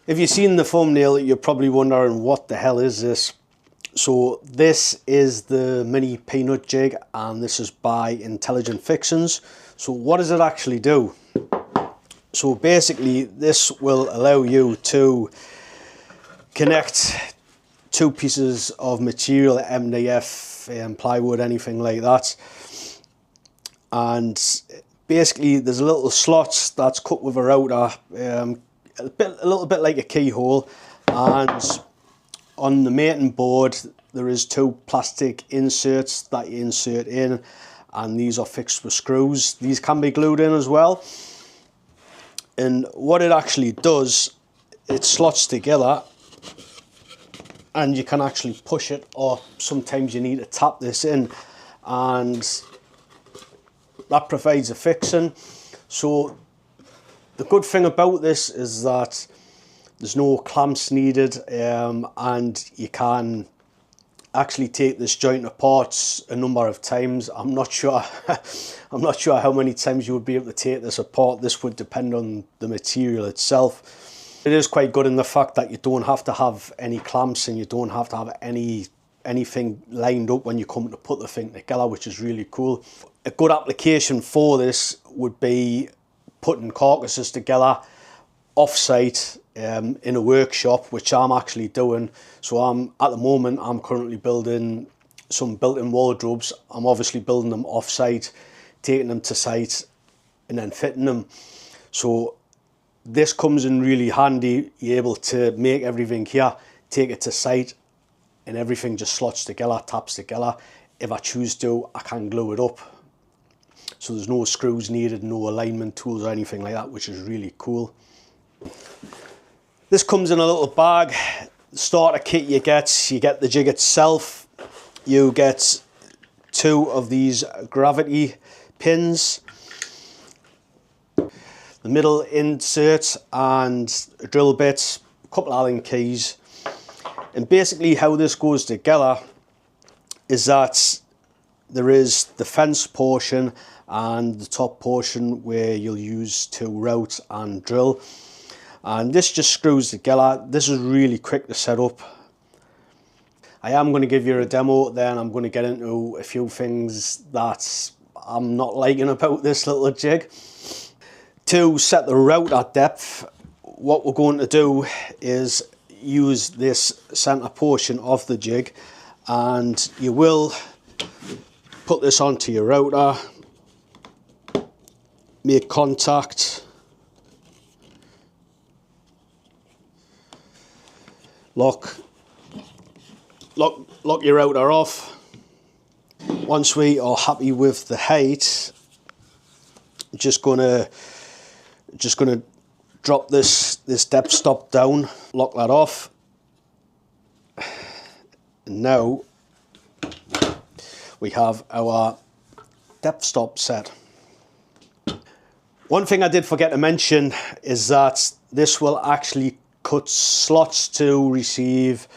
If you've seen the thumbnail, you're probably wondering what the hell is this. So this is the mini peanut jig, and this is by Intelligent Fixings. So what does it actually do? So basically this will allow you to connect two pieces of material, MDF, plywood, anything like that. And basically there's a little slot that's cut with a router, a little bit like a keyhole, and on the mating board there is two plastic inserts that you insert in, and these are fixed with screws. These can be glued in as well. And what it actually does, it slots together, and you can actually push it, or sometimes you need to tap this in, and that provides a fixing. So the good thing about this is that there's no clamps needed, and you can actually take this joint apart a number of times. I'm not sure I'm not sure how many times you would be able to take this apart. This would depend on the material itself. It is quite good in the fact that you don't have to have any clamps, and you don't have to have anything lined up when you come to put the thing together, which is really cool. A good application for this would be putting carcasses together off-site in a workshop, which I'm actually doing. So at the moment I'm currently building some built-in wardrobes. I'm obviously building them off-site, taking them to site, and then fitting them. So this comes in really handy. You're able to make everything here, take it to site, and everything just slots together, taps together. If I choose to, I can glue it up. So there's no screws needed, no alignment tools or anything like that, which is really cool. This comes in a little bag. The starter kit you get the jig itself. You get two of these gravity pins, the middle insert, and a drill bit, a couple of Allen keys. And basically how this goes together is that there is the fence portion and the top portion where you'll use to route and drill, and this just screws together. This is really quick to set up. I am going to give you a demo, then I'm going to get into a few things that I'm not liking about this little jig. To set the router depth, what we're going to do is use this center portion of the jig, and you will put this onto your router, make contact, lock your router off. Once we are happy with the height, just gonna drop this depth stop down, lock that off. And now we have our depth stop set. One thing I did forget to mention is that this will actually cut slots to receive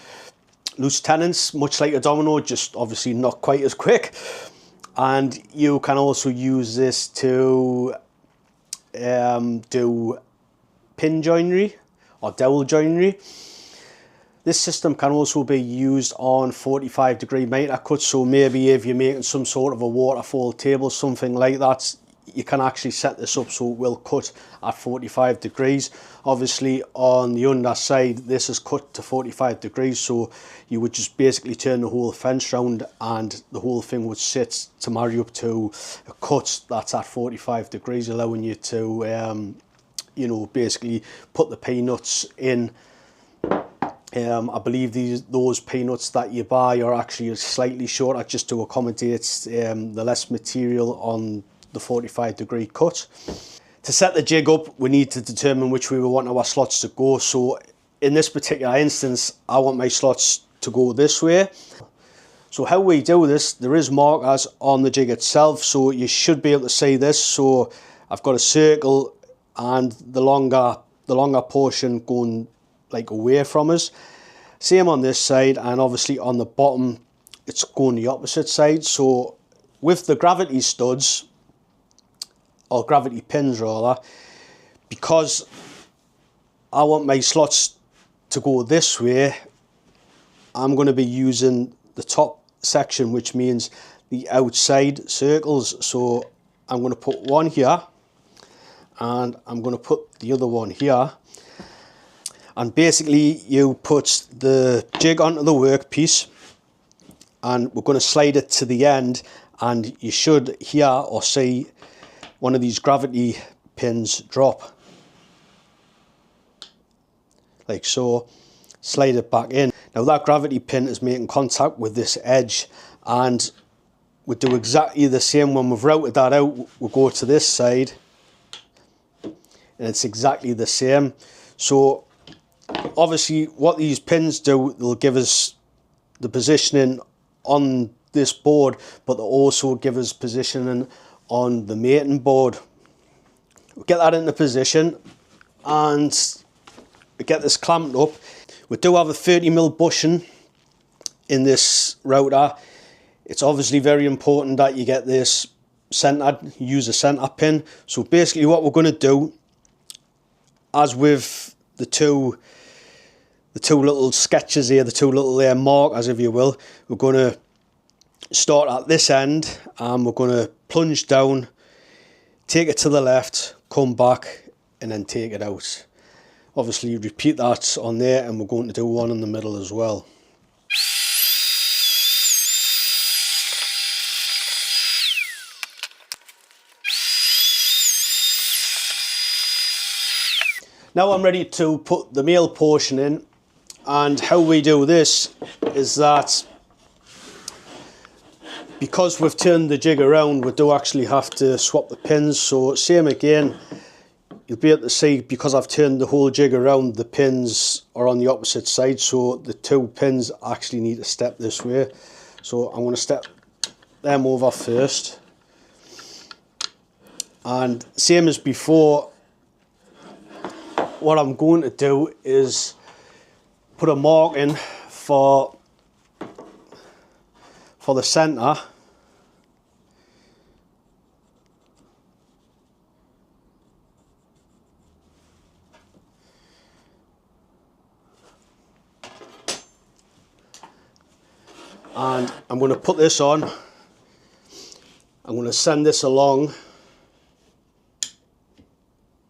loose tenons, much like a domino, just obviously not quite as quick. And you can also use this to do pin joinery or dowel joinery. This system can also be used on 45-degree miter cuts, so maybe if you're making some sort of a waterfall table, something like that, you can actually set this up so it will cut at 45 degrees. Obviously on the underside this is cut to 45 degrees, so you would just basically turn the whole fence round and the whole thing would sit to marry up to a cut that's at 45 degrees, allowing you to you know, basically put the peanuts in. I believe those peanuts that you buy are actually slightly shorter, just to accommodate the less material on the 45-degree cut. To set the jig up, we need to determine which way we want our slots to go. So in this particular instance, I want my slots to go this way. So how we do this, there is markers on the jig itself, so you should be able to see this. So I've got a circle and the longer portion going like away from us. Same on this side, and obviously on the bottom it's going the opposite side. So with the gravity studs, or gravity pins rather, because I want my slots to go this way, I'm going to be using the top section, which means the outside circles. So I'm going to put one here, and I'm going to put the other one here. And basically you put the jig onto the workpiece, and we're going to slide it to the end, and you should hear or see one of these gravity pins drop. Like so. Slide it back in. Now that gravity pin is making contact with this edge, and we do exactly the same when we've routed that out. We'll go to this side, and it's exactly the same. So obviously what these pins do, they'll give us the positioning on this board, but they'll also give us positioning on the mating board. We'll get that into position, and we get this clamped up. We do have a 30mm bushing in this router. It's obviously very important that you get this centered, use a center pin. So basically what we're going to do, as with the two little sketches here, the two little markers, if you will, we're going to start at this end, and we're going to plunge down, take it to the left, come back, and then take it out. Obviously you repeat that on there, and we're going to do one in the middle as well. Now I'm ready to put the male portion in, and how we do this is that because we've turned the jig around, we do actually have to swap the pins. So same again, you'll be able to see, because I've turned the whole jig around, the pins are on the opposite side, so the two pins actually need to step this way. So I'm going to step them over first, and same as before, what I'm going to do is put a mark in for the centre, and I'm going to put this on. I'm going to send this along.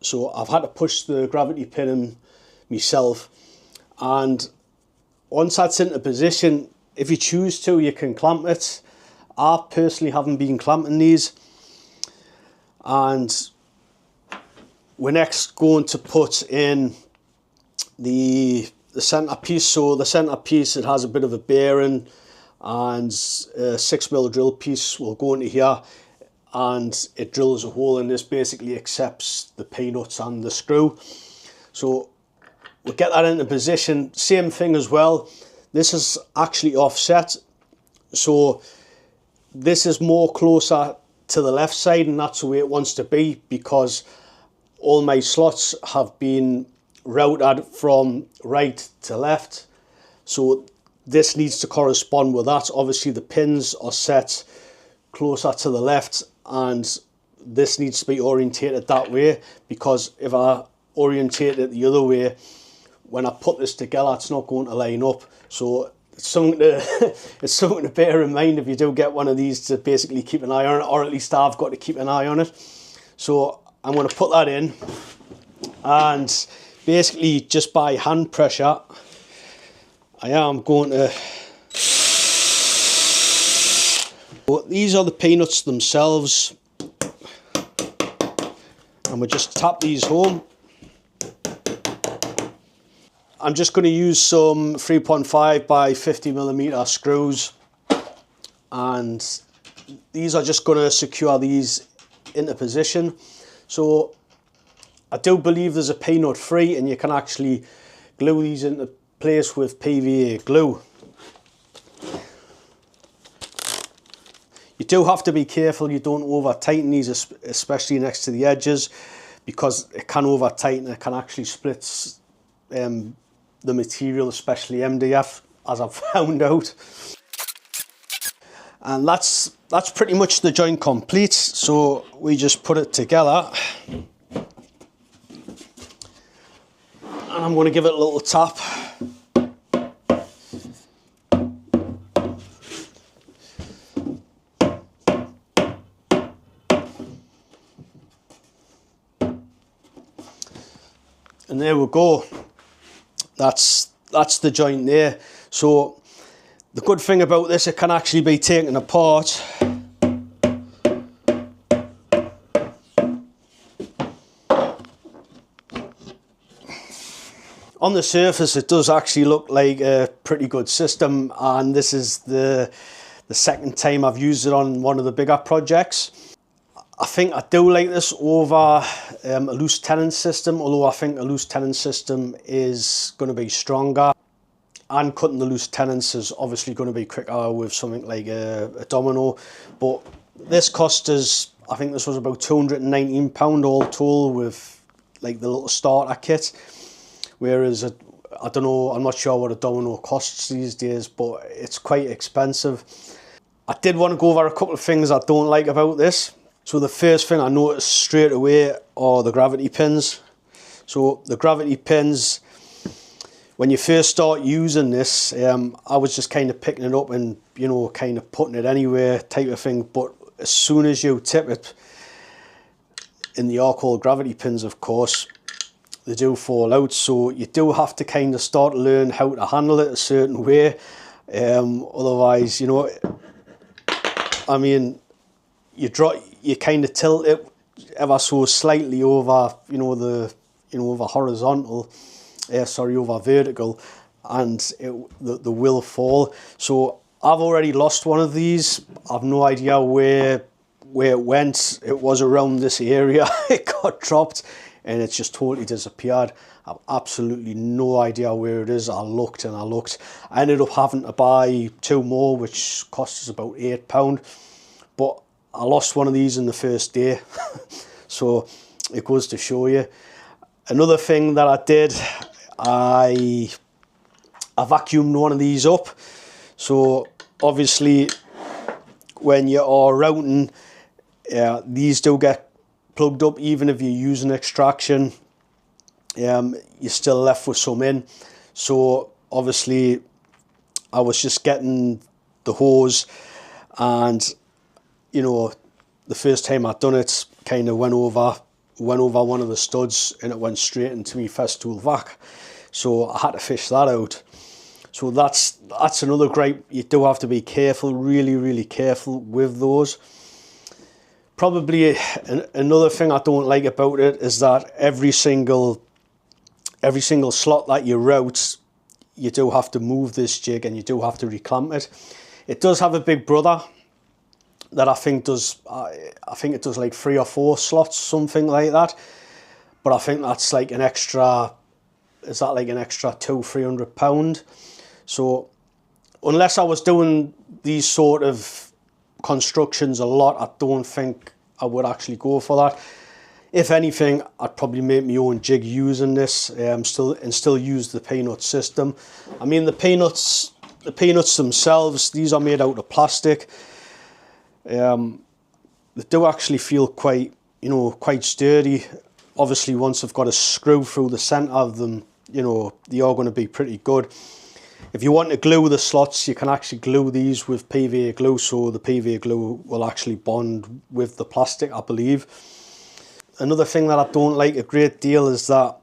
So I've had to push the gravity pin in myself, and once that's into position, if you choose to, you can clamp it. I personally haven't been clamping these, and we're next going to put in the centre piece. So the centre piece, it has a bit of a bearing, and a 6mm drill piece will go into here, and it drills a hole in this, basically accepts the P-nuts and the screw. So we'll get that into position. Same thing as well, this is actually offset, so this is more closer to the left side, and that's the way it wants to be, because all my slots have been routed from right to left, so this needs to correspond with that. Obviously the pins are set closer to the left, and this needs to be orientated that way, because if I orientate it the other way, when I put this together, it's not going to line up. So it's something to bear in mind if you do get one of these, to basically keep an eye on it, or at least I've got to keep an eye on it. So I'm going to put that in, and basically just by hand pressure, I am going to. These are the P-nuts themselves, and we just tap these home. I'm just going to use some 3.5 by 50mm screws, and these are just going to secure these into position. So I do believe there's a P-nut free, and you can actually glue these into place with PVA glue. You do have to be careful you don't over tighten these, especially next to the edges, because it can over tighten, it can actually split the material, especially MDF, as I've found out. And that's pretty much the joint complete. So we just put it together, and I'm going to give it a little tap. And there we go. That's the joint there. So the good thing about this, it can actually be taken apart. On the surface, it does actually look like a pretty good system, and this is the second time I've used it on one of the bigger projects. I think I do like this over a loose tenon system, although I think a loose tenon system is going to be stronger, and cutting the loose tenons is obviously going to be quicker with something like a domino. But this cost us, I think this was about £219 all told with like the little starter kit, whereas I don't know, I'm not sure what a domino costs these days, but it's quite expensive. I did want to go over a couple of things I don't like about this. So the first thing I noticed straight away are the gravity pins. So the gravity pins, when you first start using this, I was just kind of picking it up and, you know, kind of putting it anywhere type of thing. But as soon as you tip it, and they are called gravity pins, of course, they do fall out. So you do have to kind of start to learn how to handle it a certain way. Otherwise, you know, I mean, you kind of tilt it ever so slightly over, over horizontal, over vertical, and the will fall. So I've already lost one of these. I've no idea where it went. It was around this area. It got dropped and it's just totally disappeared. I've absolutely no idea where it is. I looked and I looked. I ended up having to buy two more, which cost us about £8. But I lost one of these in the first day. So it goes to show you. Another thing that I did, I vacuumed one of these up. So obviously when you are routing, these do get plugged up. Even if you're using extraction, you're still left with some in. So obviously I was just getting the hose, and you know, the first time I'd done it, kind of went over one of the studs and it went straight into my Festool vac. So I had to fish that out. So that's another gripe. You do have to be careful, really careful with those. Probably another thing I don't like about it is that every single slot that you route, you do have to move this jig and you do have to reclamp it. It does have a big brother that I think it does like 3 or 4 slots, something like that. But I think that's like an extra, is that like an extra £200–300? So unless I was doing these sort of constructions a lot, I don't think I would actually go for that. If anything, I'd probably make my own jig using this, still use the peanut system. I mean, the peanuts themselves, these are made out of plastic. They do actually feel quite sturdy. Obviously, once I've got a screw through the centre of them, they are going to be pretty good. If you want to glue the slots, you can actually glue these with PVA glue, so the PVA glue will actually bond with the plastic, I believe. Another thing that I don't like a great deal is that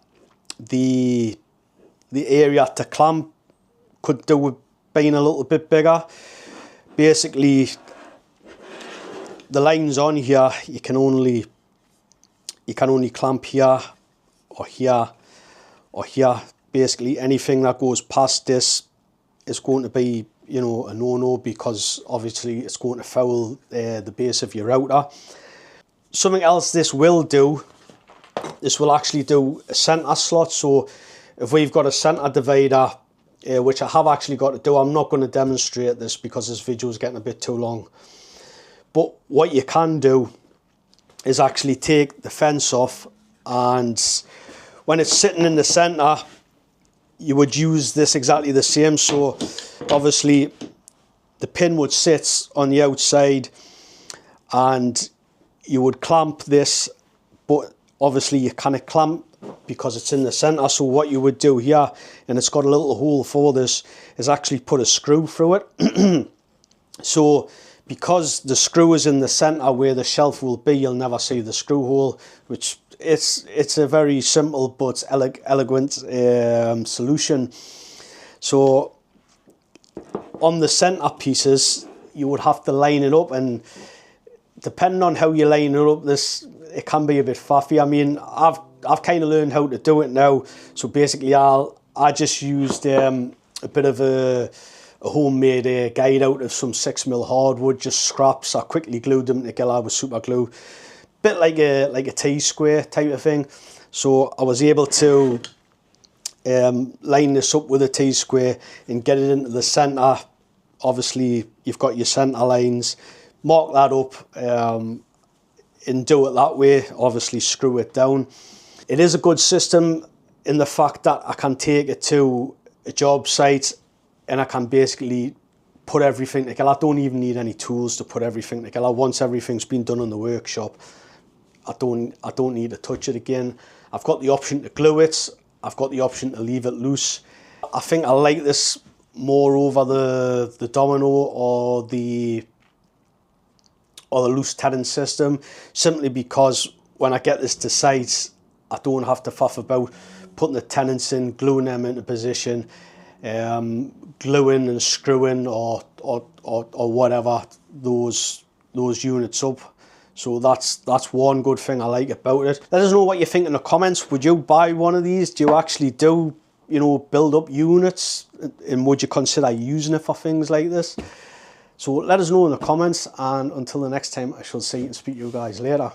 the area to clamp could do with being a little bit bigger. Basically, the lines on here, you can only clamp here or here or here. Basically anything that goes past this is going to be, a no-no, because obviously it's going to foul the base of your router. Something else this will do, this will actually do a centre slot. So if we've got a centre divider, which I have actually got to do, I'm not going to demonstrate this because this video is getting a bit too long. But what you can do is actually take the fence off, and when it's sitting in the centre, you would use this exactly the same. So obviously the pin would sit on the outside and you would clamp this, but obviously you kind of clamp because it's in the center. So what you would do here, and it's got a little hole for this, is actually put a screw through it. So because the screw is in the center where the shelf will be, you'll never see the screw hole, which it's a very simple but elegant solution. So on the center pieces, you would have to line it up, and depending on how you line it up, it can be a bit faffy. I mean, I've kind of learned how to do it now. So basically, I just used a bit of a homemade guide out of some 6mm hardwood, just scraps. I quickly glued them together with super glue, bit like a T-square type of thing. So I was able to line this up with a T-square and get it into the center. Obviously, you've got your center lines, mark that up, and do it that way. Obviously, screw it down. It is a good system in the fact that I can take it to a job site and I can basically put everything together. I don't even need any tools to put everything together. Once everything's been done in the workshop, I don't need to touch it again. I've got the option to glue it. I've got the option to leave it loose. I think I like this more over the domino or the loose tenon system, simply because when I get this to site, I don't have to faff about putting the tenons in, gluing them into position, gluing and screwing or whatever those units up. So that's one good thing I like about it. Let us know what you think in the comments. Would you buy one of these? Do you actually do, build up units? And would you consider using it for things like this? So let us know in the comments, and until the next time, I shall see and speak to you guys later.